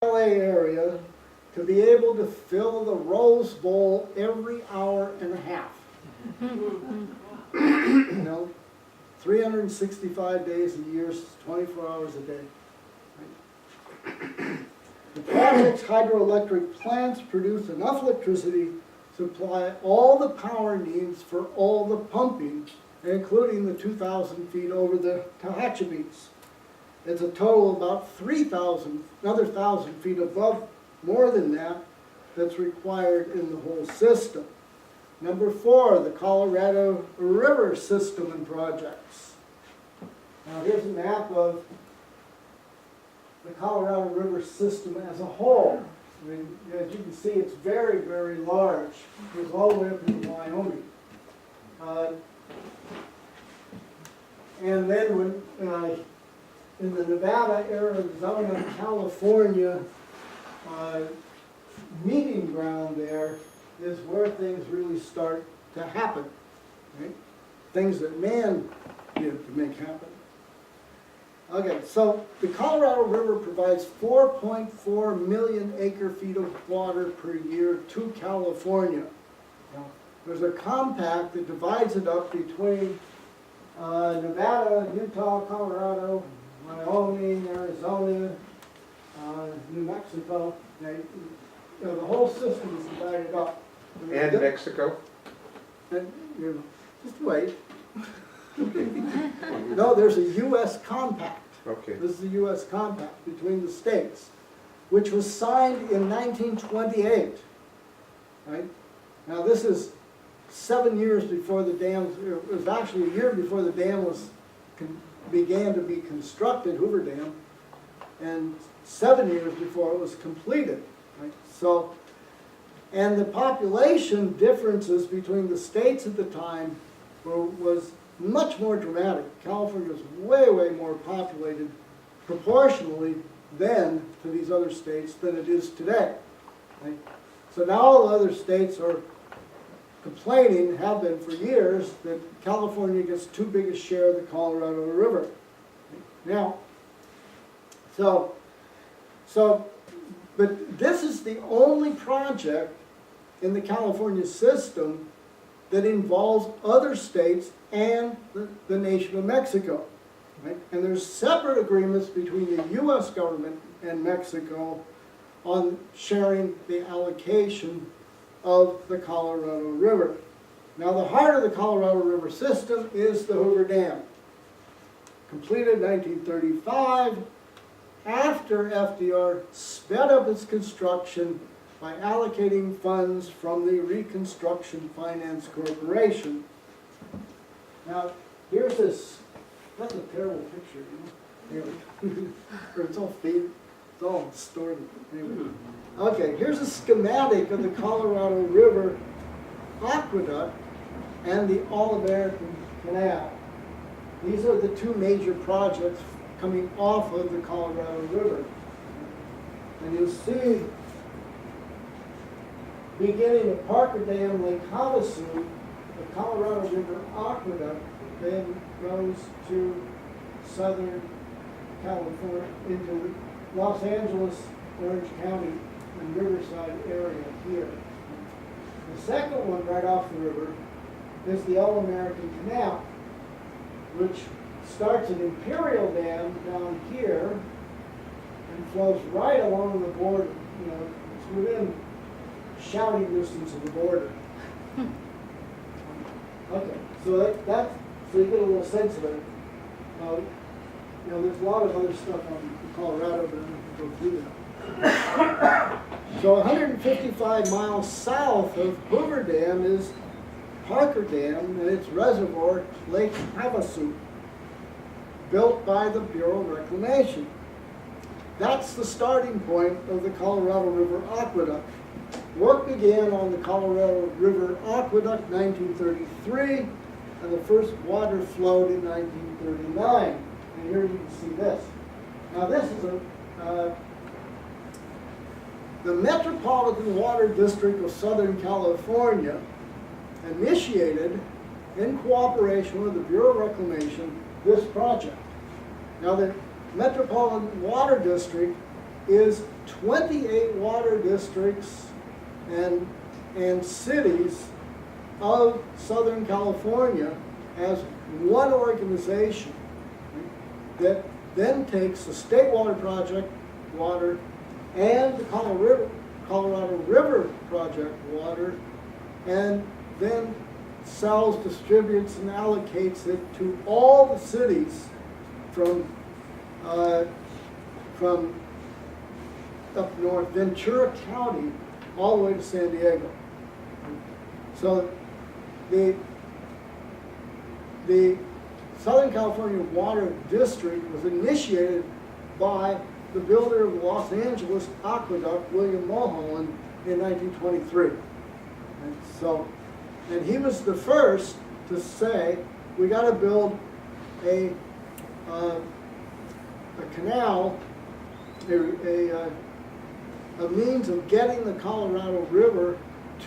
LA area to be able to fill the Rose Bowl every hour and a half. You know, 365 days a year, 24 hours a day. Right? The project's hydroelectric plants produce enough electricity to supply all the power needs for all the pumping, including the 2,000 feet over the Tehachapi's. It's a total of about 3,000, another 1,000 feet above, more than that, that's required in the whole system. Number 4, the Colorado River system and projects. Now here's a map of the Colorado River system as a whole. I mean, as you can see, it's very, very large. It goes all the way up into Wyoming. And then when in the Nevada, Arizona, California meeting ground there is where things really start to happen, right? Things that man did to make happen. Okay, so the Colorado River provides 4.4 million acre-feet of water per year to California. Now, there's a compact that divides it up between Nevada, Utah, Colorado, Wyoming, Arizona, New Mexico. Now, you know, the whole system is divided up. And Mexico? And, you know, just wait. No, there's a U.S. compact. Okay. This is a U.S. compact between the states, which was signed in 1928. Right? Now this is 7 years before the dam. It was actually a year before the dam began to be constructed, Hoover Dam, and 7 years before it was completed. Right? So, and the population differences between the states at the time was much more dramatic. California was way, way more populated proportionally then to these other states than it is today. Right? So now all the other states are complaining, have been for years, that California gets too big a share of the Colorado River. Now, but this is the only project in the California system that involves other states and the nation of Mexico. Right? And there's separate agreements between the U.S. government and Mexico on sharing the allocation of the Colorado River. Now the heart of the Colorado River system is the Hoover Dam. Completed in 1935, after FDR sped up its construction by allocating funds from the Reconstruction Finance Corporation. Now, here's this, that's a terrible picture, you know? Or it's all faded, it's all distorted. Anyway. Okay, here's a schematic of the Colorado River Aqueduct and the All-American Canal. These are the two major projects coming off of the Colorado River. And you'll see, beginning at Parker Dam, Lake Havasu, the Colorado River Aqueduct then goes to southern California, into Los Angeles, Orange County, and Riverside area here. The second one right off the river is the All-American Canal, which starts at Imperial Dam down here and flows right along the border. You know, it's within shouting distance of the border. Okay, so so you get a little sense of it. You know, there's a lot of other stuff on Colorado, but I'm not going to go through that. So 155 miles south of Hoover Dam is Parker Dam and its reservoir, Lake Havasu, built by the Bureau of Reclamation. That's the starting point of the Colorado River Aqueduct. Work began on the Colorado River Aqueduct in 1933, and the first water flowed in 1939. And here you can see this. Now this is the Metropolitan Water District of Southern California initiated, in cooperation with the Bureau of Reclamation, this project. Now the Metropolitan Water District is 28 water districts and cities of Southern California as one organization that then takes the State Water Project water and the Colorado River Project water, and then sells, distributes, and allocates it to all the cities from up north, Ventura County, all the way to San Diego. So the Southern California Water District was initiated by the builder of the Los Angeles Aqueduct, William Mulholland, in 1923. And he was the first to say, we got to build a canal, a means of getting the Colorado River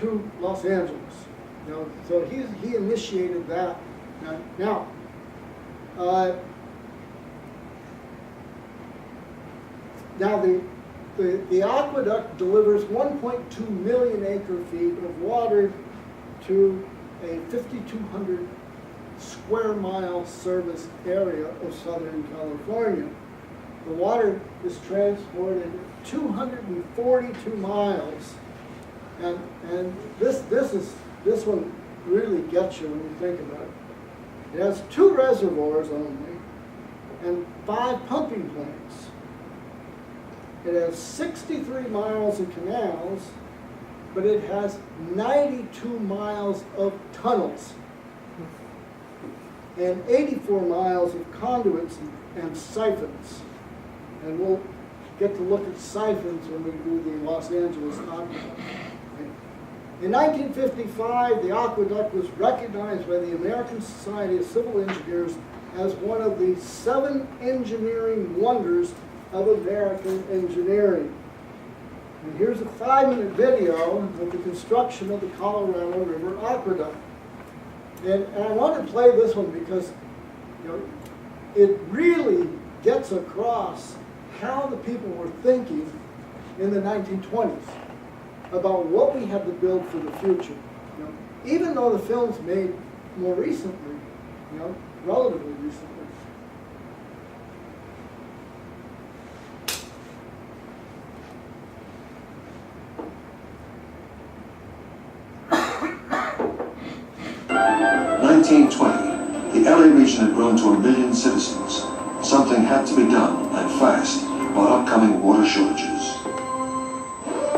to Los Angeles. You know, so he initiated that. Now the aqueduct delivers 1.2 million acre-feet of water to a 5,200 square mile service area of Southern California. The water is transported 242 miles, and this one really gets you when you think about it. It has 2 reservoirs only and 5 pumping plants. It has 63 miles of canals, but it has 92 miles of tunnels and 84 miles of conduits and siphons. And we'll get to look at siphons when we do the Los Angeles Aqueduct. In 1955, the aqueduct was recognized by the American Society of Civil Engineers as one of the 7 engineering wonders of American engineering. And here's a 5-minute video of the construction of the Colorado River Aqueduct. And I want to play this one because, you know, it really gets across how the people were thinking in the 1920s about what we had to build for the future. You know, even though the film's made more recently, you know, relatively recently. In 1920, the LA region had grown to 1 million citizens. Something had to be done, and fast, about upcoming water shortages.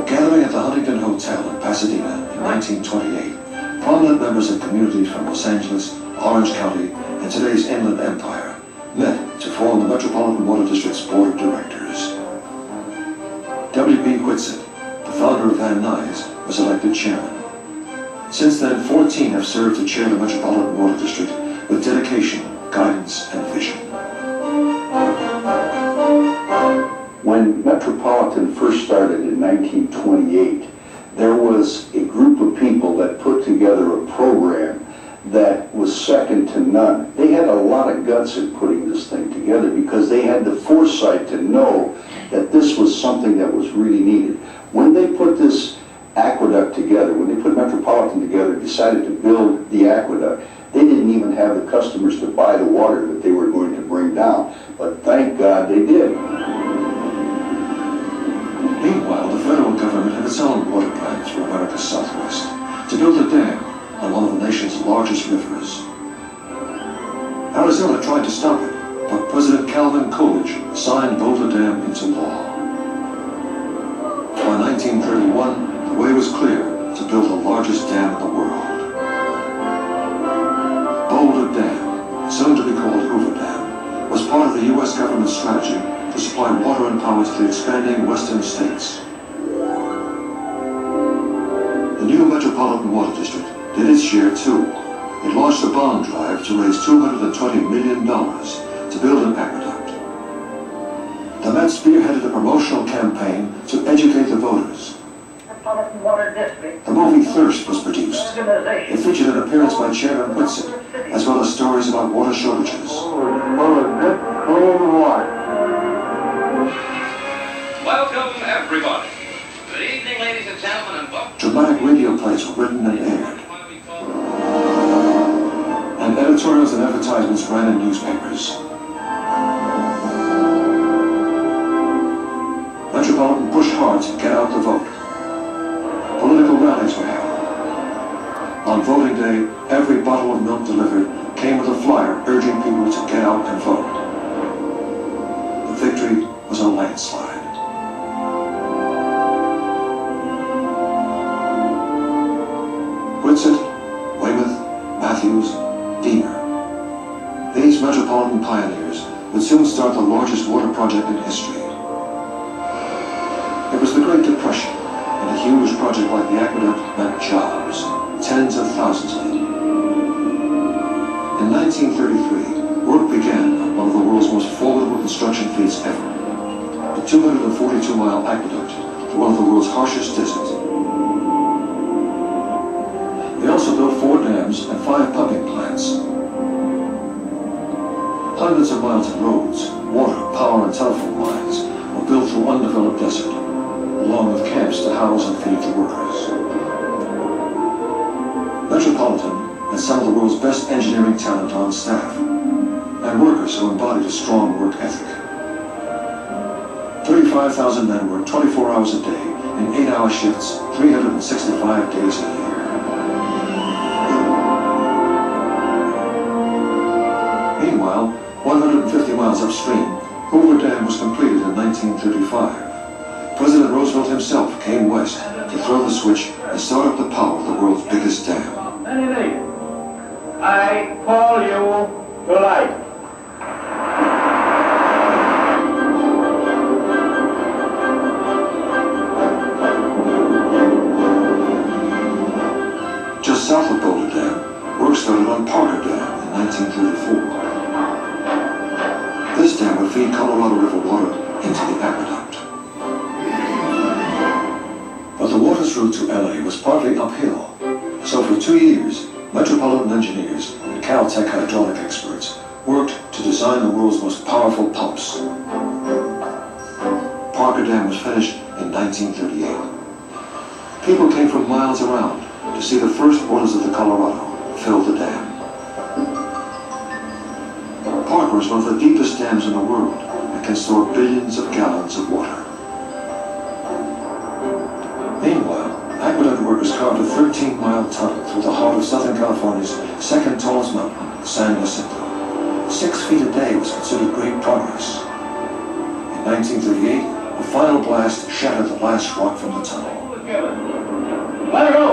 Gathering at the Huntington Hotel in Pasadena in 1928, prominent members of communities from Los Angeles, Orange County, and today's Inland Empire met to form the Metropolitan Water District's Board of Directors. W.B. Whitsitt, the founder of Van Nuys, was elected chairman. Since then, 14 have served to chair the Metropolitan Water District with dedication, guidance, and vision. When Metropolitan first started in 1928, there was a group of people that put together a program that was second to none. They had a lot of guts in putting this thing together because they had the foresight to know that this was something that was really needed. When they put this aqueduct together, when they put Metropolitan together and decided to build the aqueduct, they didn't even have the customers to buy the water that they were going to bring down. But thank God they did. Meanwhile, the federal government had its own water plans for America's Southwest to build a dam on one of the nation's largest rivers. Arizona tried to stop it, but President Calvin Coolidge signed Boulder Dam into law. By 1931, the way was clear to build the largest dam in the world. Boulder Dam, soon to be called Hoover Dam, was part of the U.S. government's strategy to supply water and power to the expanding western states. The new Metropolitan Water District did its share too. It launched a bond drive to raise $220 million to build an aqueduct. The Met spearheaded a promotional campaign to educate the voters. The movie Thirst was produced. It featured an appearance by Chairman Whitsitt, as well as stories about water shortages. Welcome, everybody. Good evening, ladies and gentlemen, and welcome. Dramatic radio plays were written and aired, and editorials and advertisements ran in newspapers. Metropolitan pushed hard to get out the vote. Political rallies were held. On voting day, every bottle of milk delivered came with a flyer urging people to get out and vote. The victory was a landslide. Whitsett, Weymouth, Matthews, Deamer. These metropolitan pioneers would soon start the largest water project in history. It was the Great Depression, and a huge project like the aqueduct meant jobs, tens of thousands of them. In 1933, work began on one of the world's most formidable construction feats ever, the 242-mile aqueduct through one of the world's harshest deserts. They also built 4 dams and 5 pumping plants. Hundreds of miles of roads, water, power, and telephone lines were built through undeveloped desert, along with camps to house and feed the workers. Metropolitan had some of the world's best engineering talent on staff, and workers who embodied a strong work ethic. 35,000 men worked 24 hours a day in 8-hour shifts, 365 days a year. Meanwhile, 150 miles upstream, Hoover Dam was completed in 1935. President Roosevelt himself came west to throw the switch and start up the power of the world's biggest dam. I call you to life. Just south of Boulder Dam, work started on Parker Dam in 1934. This dam would feed Colorado River water into the aqueduct. But the water's route to LA was partly uphill, so for 2 years, metropolitan engineers and Caltech hydraulic experts worked to design the world's most powerful pumps. Parker Dam was finished in 1938. People came from miles around to see the first waters of the Colorado fill the dam. Parker is one of the deepest dams in the world and can store billions of gallons of water. Meanwhile, aqueduct workers carved a 13-mile tunnel through the heart of Southern California's second tallest mountain, San Jacinto. 6 feet a day was considered great progress. In 1938, a final blast shattered the last rock from the tunnel. Let her go.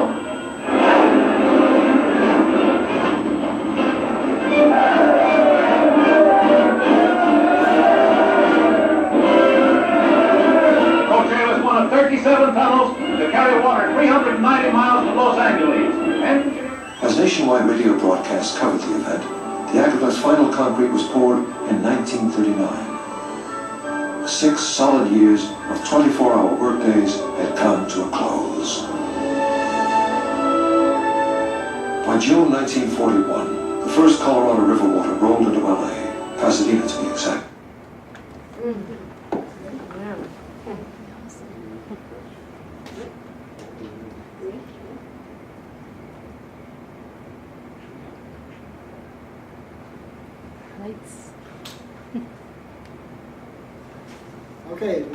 Cochair is one of 37 tunnels to carry water 390 miles to Los Angeles. As nationwide radio broadcasts covered the event, the aqueduct's final concrete was poured in 1939. 6 solid years of 24-hour workdays had come to a close. By June 1941, the first Colorado River water rolled into LA, Pasadena to be exact. Lights. Okay,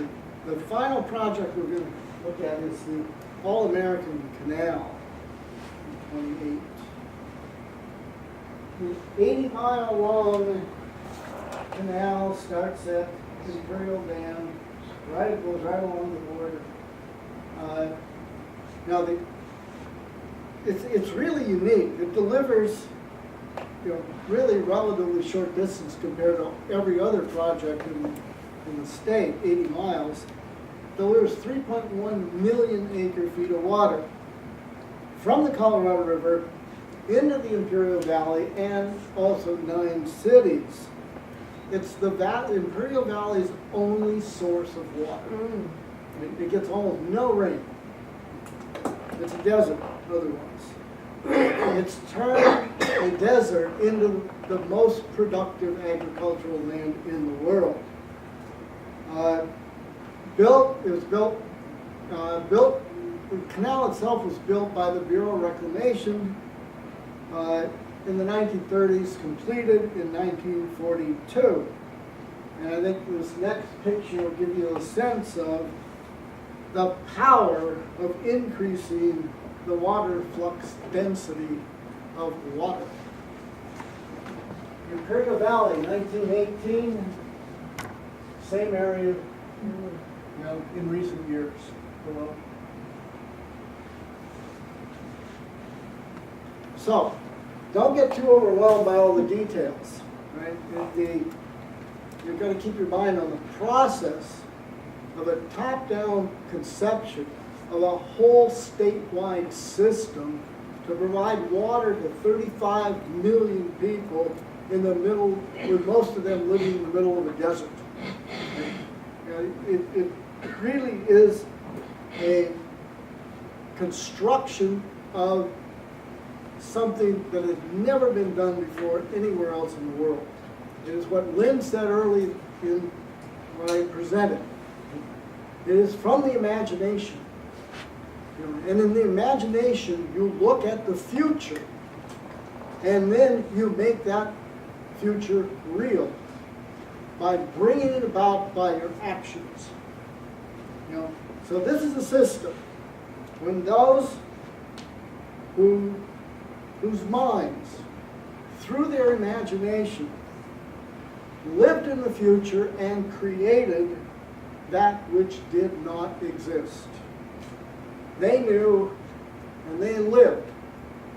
the final project we're going to look at is the All-American Canal in 28. The 80-mile-long canal starts at Imperial Dam, it goes right along the border. Now, it's really unique. It delivers, really relatively short distance compared to every other project in the state, 80 miles, delivers 3.1 million acre-feet of water from the Colorado River into the Imperial Valley and also 9 cities. It's the Imperial Valley's only source of water. It gets almost no rain. It's a desert otherwise. It's turned a desert into the most productive agricultural land in the world. It was built, the canal itself was built by the Bureau of Reclamation in the 1930s, completed in 1942. And I think this next picture will give you a sense of the power of increasing the water flux density of water. Imperial Valley, 1918, same area, in recent years below. So, don't get too overwhelmed by all the details, right? You've got to keep your mind on the process of a top-down conception of a whole statewide system to provide water to 35 million people in the middle, with most of them living in the middle of a desert. It really is a construction of something that has never been done before anywhere else in the world. It is what Lynn said early in what I presented. It is from the imagination. And in the imagination, you look at the future, and then you make that future real by bringing it about by your actions. So this is the system. When those whose minds, through their imagination, lived in the future and created that which did not exist. They knew and they lived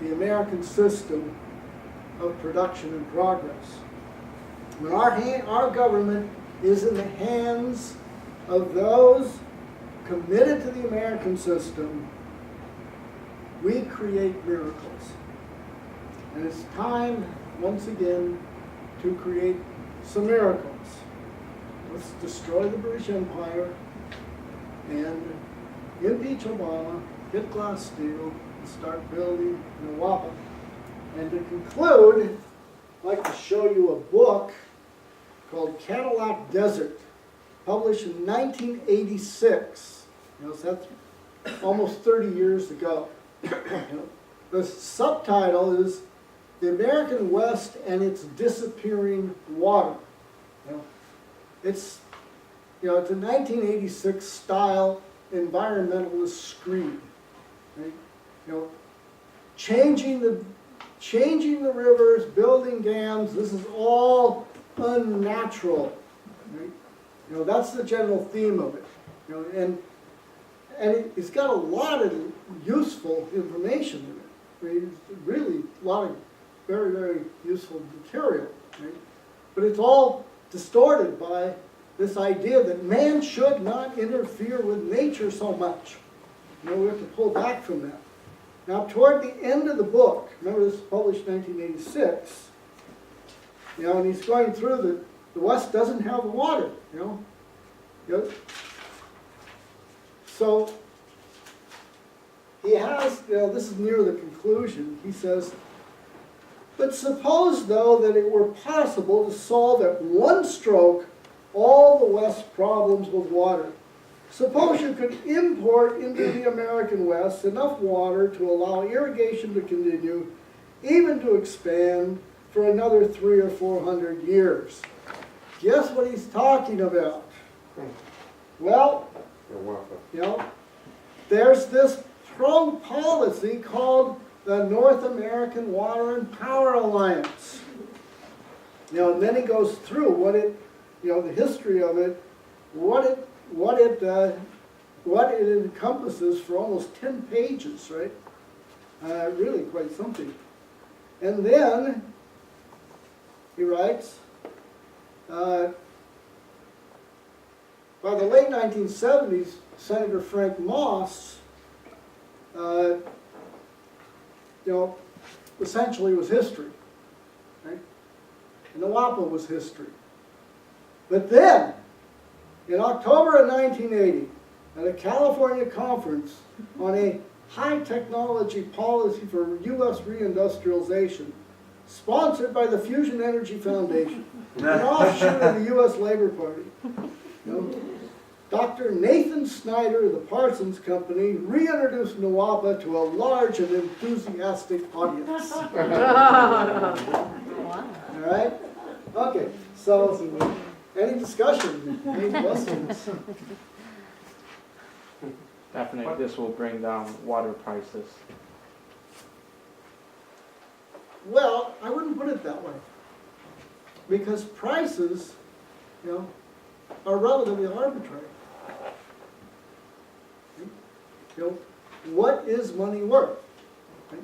the American system of production and progress. When our government is in the hands of those committed to the American system, we create miracles. And it's time, once again, to create some miracles. Let's destroy the British Empire and impeach Obama, get Glass-Steagall, and start building NAWAPA. And to conclude, I'd like to show you a book called Cadillac Desert, published in 1986. So that's almost 30 years ago. The subtitle is The American West and Its Disappearing Water. It's a 1986 style environmentalist screed. Right? Changing the rivers, building dams. This is all unnatural. Right? That's the general theme of it. And it's got a lot of useful information in it. I mean, it's really a lot of very, very useful material. Right? But it's all distorted by this idea that man should not interfere with nature so much. We have to pull back from that. Now, toward the end of the book, remember this was published in 1986, and he's going through the West doesn't have the water, So, he has, this is near the conclusion, he says, but suppose, though, that it were possible to solve at one stroke all the West's problems with water. Suppose you could import into the American West enough water to allow irrigation to continue, even to expand for another 300 or 400 years. Guess what he's talking about? Well, there's this policy called the North American Water and Power Alliance. And then he goes through what it, the history of it, what it encompasses for almost 10 pages, right? Really quite something. And then he writes, by the late 1970s, Senator Frank Moss, essentially was history, right? And NAWAPA was history. But then, in October of 1980, at a California conference on a high-technology policy for U.S. reindustrialization, sponsored by the Fusion Energy Foundation, an offshoot of the U.S. Labor Party, Dr. Nathan Snyder of the Parsons Company reintroduced NAWAPA to a large and enthusiastic audience. All right? Okay, so any discussion, any questions? Definitely, this will bring down water prices. Well, I wouldn't put it that way. Because prices, are relatively arbitrary. What is money worth? Right?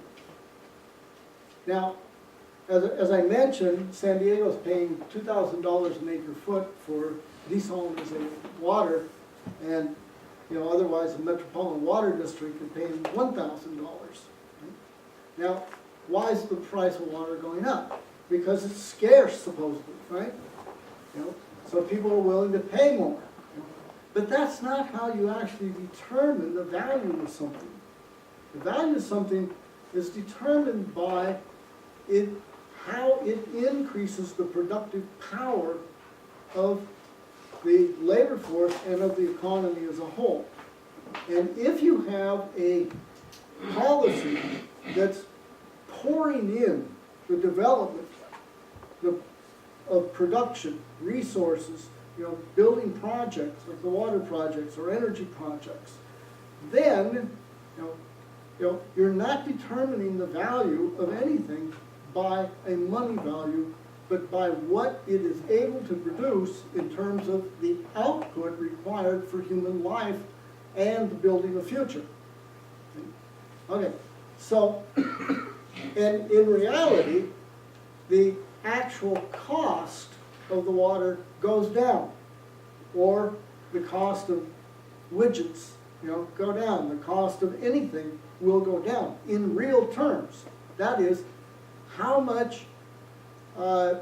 Now, as I mentioned, San Diego's paying $2,000 an acre foot for desalinated water, and otherwise the Metropolitan Water District is paying $1,000. Right? Now, why is the price of water going up? Because it's scarce, supposedly, right? So people are willing to pay more. But that's not how you actually determine the value of something. The value of something is determined by how it increases the productive power of the labor force and of the economy as a whole. And if you have a policy that's pouring in the development of production, resources, building projects like the water projects or energy projects, then you're not determining the value of anything by a money value, but by what it is able to produce in terms of the output required for human life and the building of future. Okay, so, and in reality, the actual cost of the water goes down, or the cost of widgets, go down. The cost of anything will go down in real terms. That is, how much of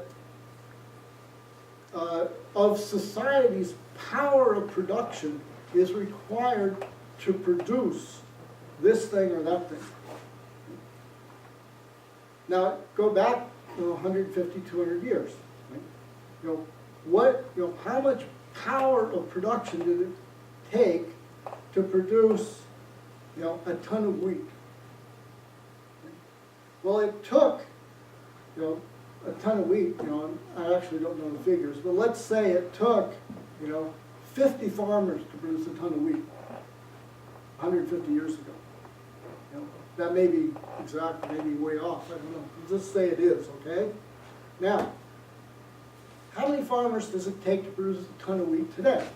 society's power of production is required to produce this thing or that thing. Now, go back 150, 200 years. Right? How much power of production did it take to produce, a ton of wheat? Well, it took, a ton of wheat. I actually don't know the figures, but let's say it took, 50 farmers to produce a ton of wheat 150 years ago. That may be exact, maybe way off, I don't know. Let's say it is, okay? Now, how many farmers does it take to produce a ton of wheat today?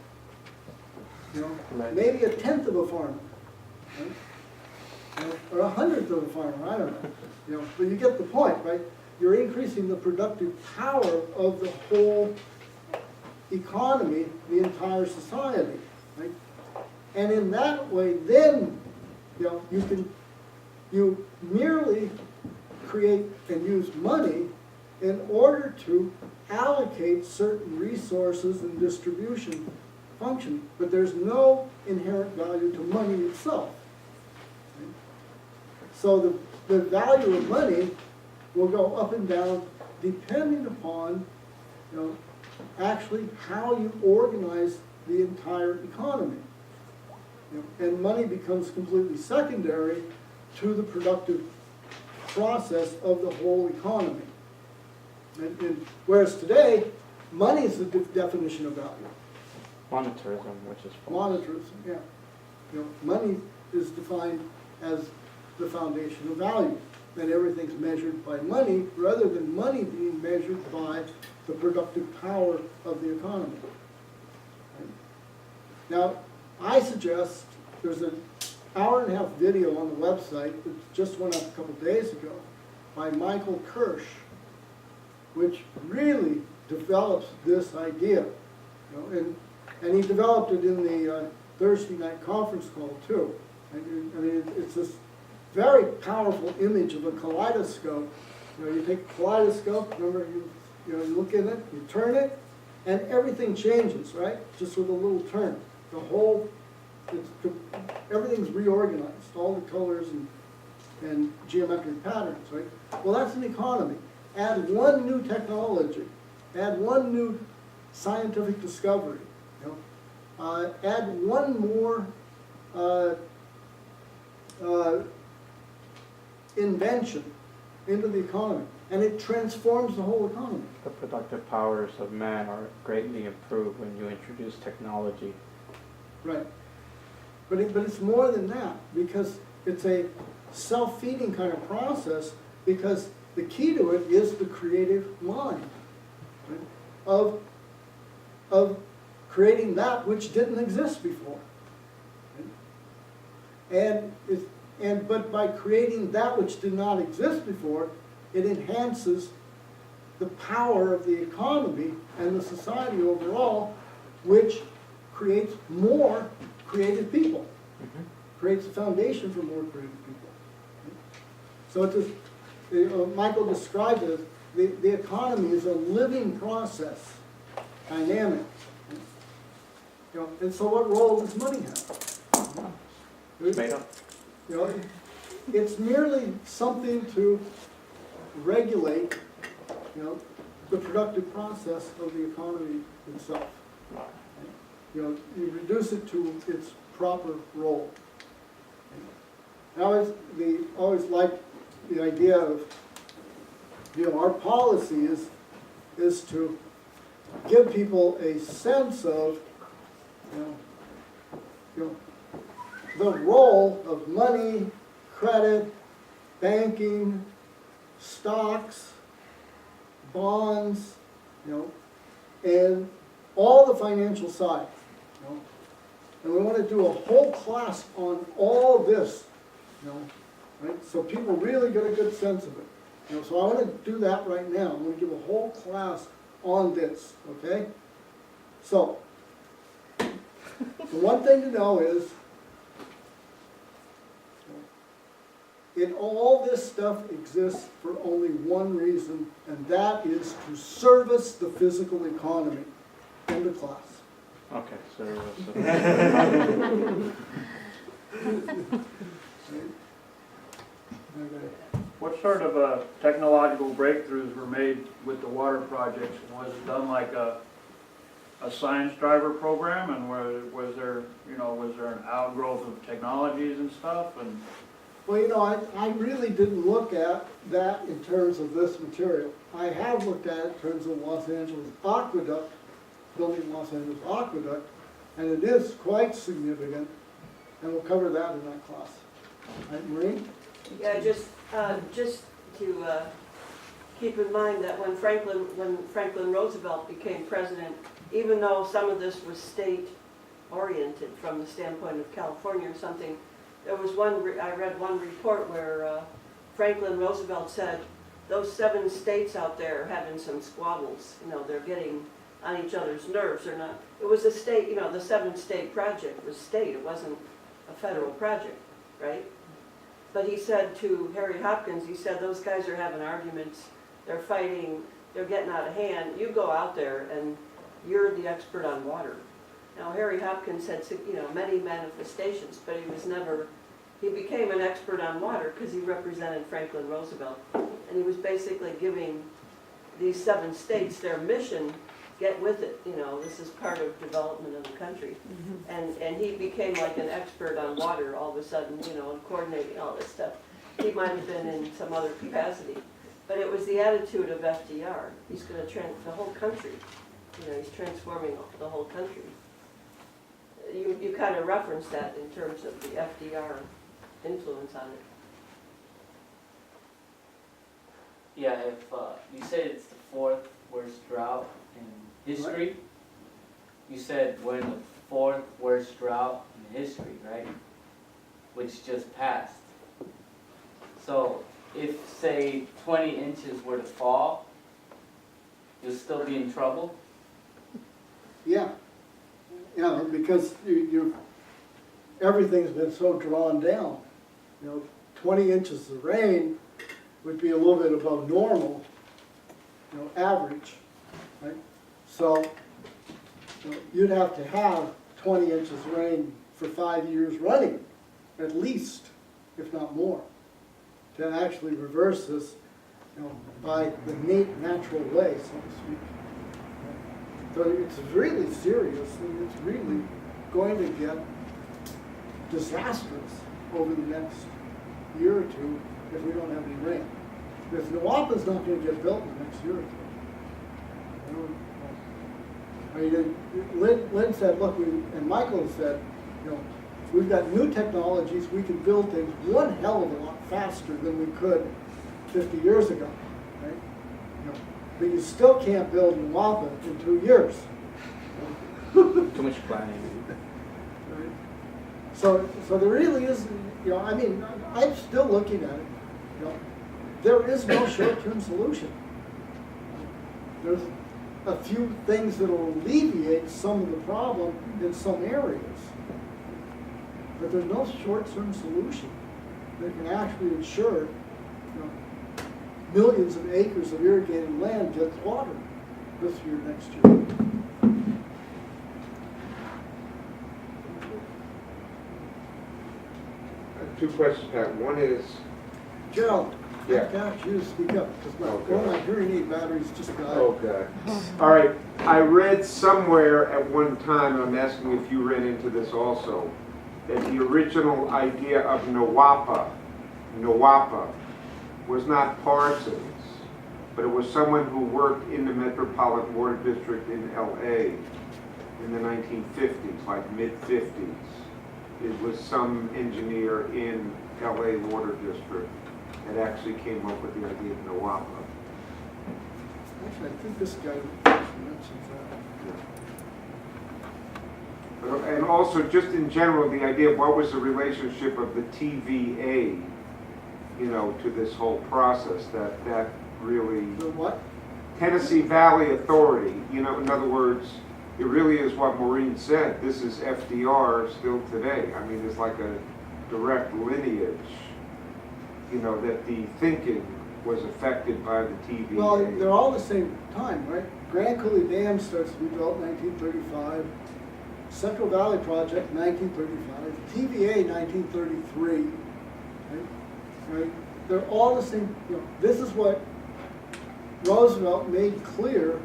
Maybe a tenth of a farmer, right? Or a hundredth of a farmer, I don't know. But you get the point, right? You're increasing the productive power of the whole economy, the entire society, right? And in that way, then, you merely create and use money in order to allocate certain resources and distribution function, but there's no inherent value to money itself. Right? So the value of money will go up and down depending upon, actually how you organize the entire economy. And money becomes completely secondary to the productive process of the whole economy. And whereas today, money is the definition of value. Monetarism, which is false. Monetarism, yeah. Money is defined as the foundation of value. And everything's measured by money rather than money being measured by the productive power of the economy. Right? Now, I suggest there's an hour-and-a-half video on the website that just went up a couple days ago by Michael Kirsch, which really develops this idea. And he developed it in the Thursday night conference call too. It's this very powerful image of a kaleidoscope. You take a kaleidoscope, remember, you look in it, you turn it, and everything changes, right? Just with a little turn. The whole, everything's reorganized, all the colors and geometric patterns, right? Well, that's an economy. Add one new technology, add one new scientific discovery, add one more invention into the economy, and it transforms the whole economy. The productive powers of man are greatly improved when you introduce technology. Right. But it's more than that, because it's a self-feeding kind of process, because the key to it is the creative mind, right, of creating that which didn't exist before. Right? But by creating that which did not exist before, it enhances the power of the economy and the society overall, which creates more creative people, creates a foundation for more creative people. So it is, Michael described it as the economy is a living process, dynamic. You know, and so what role does money have? Made up. You know, it's merely something to regulate, you know, the productive process of the economy itself. You know, you reduce it to its proper role. I always like the idea of, you know, our policy is to give people a sense of, you know, the role of money, credit, banking, stocks, bonds, you know, and all the financial side. You know. And we want to do a whole class on all this, you know, right? So people really get a good sense of it. You know, so I want to do that right now. I'm going to give a whole class on this, okay? So, the one thing to know is, all this stuff exists for only one reason, and that is to service the physical economy. End of class. Okay, so What sort of technological breakthroughs were made with the water projects? Was it done like a science driver program, and was there an outgrowth of technologies and stuff? And well, you know, I really didn't look at that in terms of this material. I have looked at it in terms of Los Angeles Aqueduct, building Los Angeles Aqueduct, and it is quite significant, and we'll cover that in that class. Right, Maureen? Yeah, just to keep in mind that when Franklin Roosevelt became president, even though some of this was state-oriented from the standpoint of California or something, there was I read one report where Franklin Roosevelt said, those 7 states out there are having some squabbles. You know, they're getting on each other's nerves. They're not. It was a state, you know, the 7-state project was state. It wasn't a federal project, right? But he said to Harry Hopkins, he said, those guys are having arguments. They're fighting. They're getting out of hand. You go out there and you're the expert on water. Now, Harry Hopkins had, you know, many manifestations, but he became an expert on water because he represented Franklin Roosevelt. And he was basically giving these 7 states their mission, get with it, you know, this is part of development of the country. And he became like an expert on water all of a sudden, you know, and coordinating all this stuff. He might have been in some other capacity. But it was the attitude of FDR. He's going to the whole country. You know, he's transforming the whole country. You kind of referenced that in terms of the FDR influence on it. Yeah, if you said it's the 4th worst drought in history, Right. You said we're in the 4th worst drought in history, right? Which just passed. So if, say, 20 inches were to fall, you'll still be in trouble? Yeah. Yeah, because everything's been so drawn down. You know, 20 inches of rain would be a little bit above normal, you know, average, right? So you know, you'd have to have 20 inches of rain for 5 years running, at least, if not more, to actually reverse this, you know, by the natural way, so to speak. So it's really serious, and it's really going to get disastrous over the next year or two if we don't have any rain. If NAWAPA's not going to get built in the next year or two. I mean, Lynn said, look, and Michael said, you know, we've got new technologies, we can build things one hell of a lot faster than we could 50 years ago, right? You know, but you still can't build NAWAPA in 2 years. Too much planning. Right? So there really is, you know, I mean, I'm still looking at it, you know, there is no short-term solution. There's a few things that will alleviate some of the problem in some areas. But there's no short-term solution that can actually ensure, you know, millions of acres of irrigated land gets watered this year, next year. Two questions, Pat. One is, Gerald, Yeah. I have to ask you to speak up, because one of my hearing aid batteries just died. oh God. All right, I read somewhere at one time, I'm asking if you ran into this also, that the original idea of NAWAPA was not Parsons, but it was someone who worked in the Metropolitan Water District in LA in the 1950s, like mid-50s. It was some engineer in LA Water District that actually came up with the idea of NAWAPA. Actually, I think this guy mentions that. And also, just in general, the idea of what was the relationship of the TVA, you know, to this whole process, that really... The what? Tennessee Valley Authority, you know, in other words, it really is what Maureen said. This is FDR still today. I mean, it's like a direct lineage, you know, that the thinking was affected by the TVA. Well, they're all the same time, right? Grand Coulee Dam starts to be built in 1935. Central Valley Project, 1935. TVA, 1933. Right? They're all the same. You know, this is what Roosevelt made clear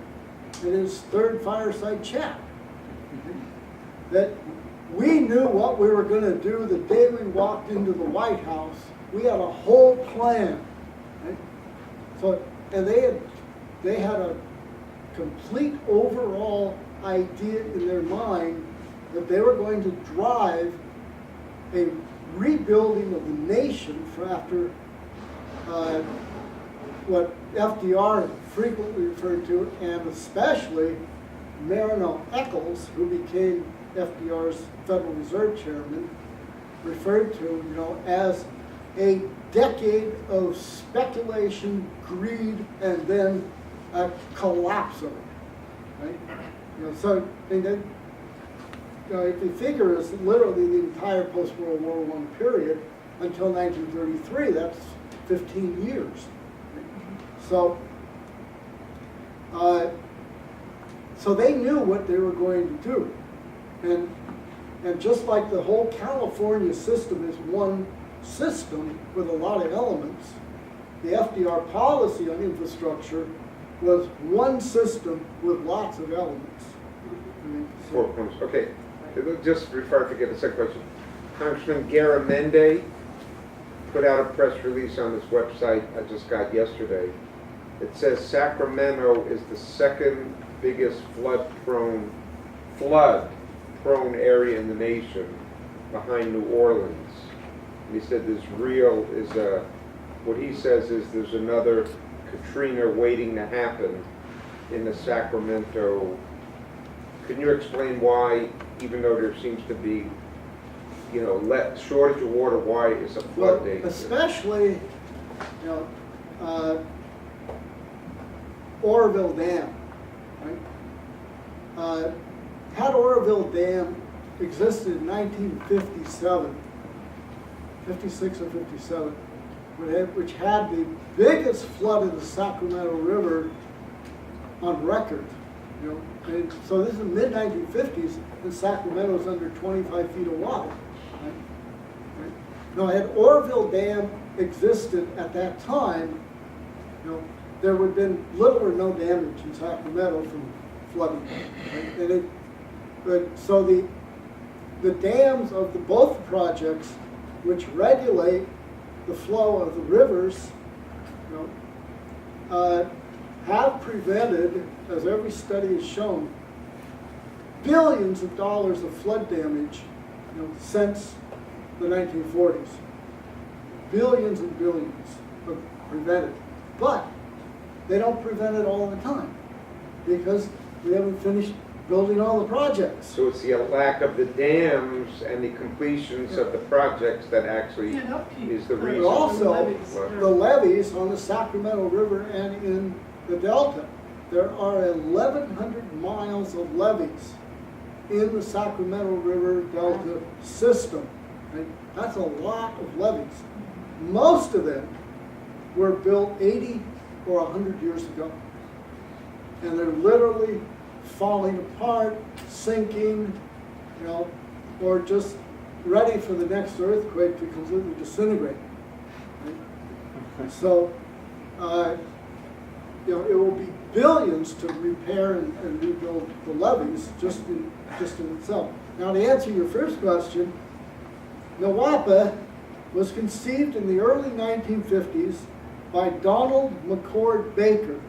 in his third fireside chat. That we knew what we were going to do the day we walked into the White House. We had a whole plan. Right? So, and they had a complete overall idea in their mind that they were going to drive a rebuilding of the nation for after what FDR frequently referred to, and especially Marino Eccles, who became FDR's Federal Reserve Chairman, referred to, you know, as a decade of speculation, greed, and then a collapse of it, right? You know, so and then, you know, if you figure it's literally the entire post-World War I period until 1933, that's 15 years. So, so they knew what they were going to do, and just like the whole California system is one system with a lot of elements, the FDR policy on infrastructure was one system with lots of elements. I mean, 4 points. Okay, just before I forget the second question, Congressman Garamendi put out a press release on his website I just got yesterday. It says Sacramento is the second biggest flood-prone area in the nation, behind New Orleans. And he said what he says is there's another Katrina waiting to happen in the Sacramento. Can you explain why, even though there seems to be, you know, shortage of water, why is a flood danger? Especially, you know, Oroville Dam, right? Had Oroville Dam existed in 1957, 56 or 57, which had the biggest flood of the Sacramento River on record, you know. And so this is the mid-1950s, and Sacramento's under 25 feet of water. Right? Right? Now, had Oroville Dam existed at that time, you know, there would have been little or no damage in Sacramento from flooding. Right? And so the dams of both projects, which regulate the flow of the rivers, you know, have prevented, as every study has shown, billions of dollars of flood damage, you know, since the 1940s. Billions and billions of prevented. But they don't prevent it all the time because we haven't finished building all the projects. So it's the lack of the dams and the completions of the projects that actually is the And reason. also, the levees on the Sacramento River and in the Delta. There are 1,100 miles of levees in the Sacramento River Delta system. Right? That's a lot of levees. Most of them were built 80 or 100 years ago. And they're literally falling apart, sinking, you know, or just ready for the next earthquake to completely disintegrate. Right? So, you know, it will be billions to repair and rebuild the levees just in itself. Now, to answer your first question, NAWAPA was conceived in the early 1950s by Donald McCord Baker,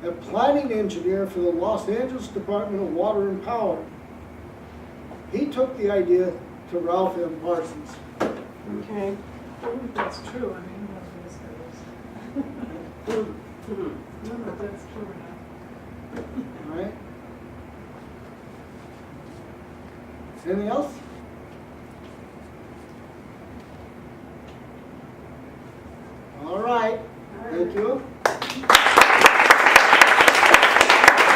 a planning engineer for the Los Angeles Department of Water and Power. He took the idea to Ralph M. Parsons. Okay. I don't know if that's true. I mean, who knows what this is. I don't know if that's true or not. All right? Anything else? All right. Thank you.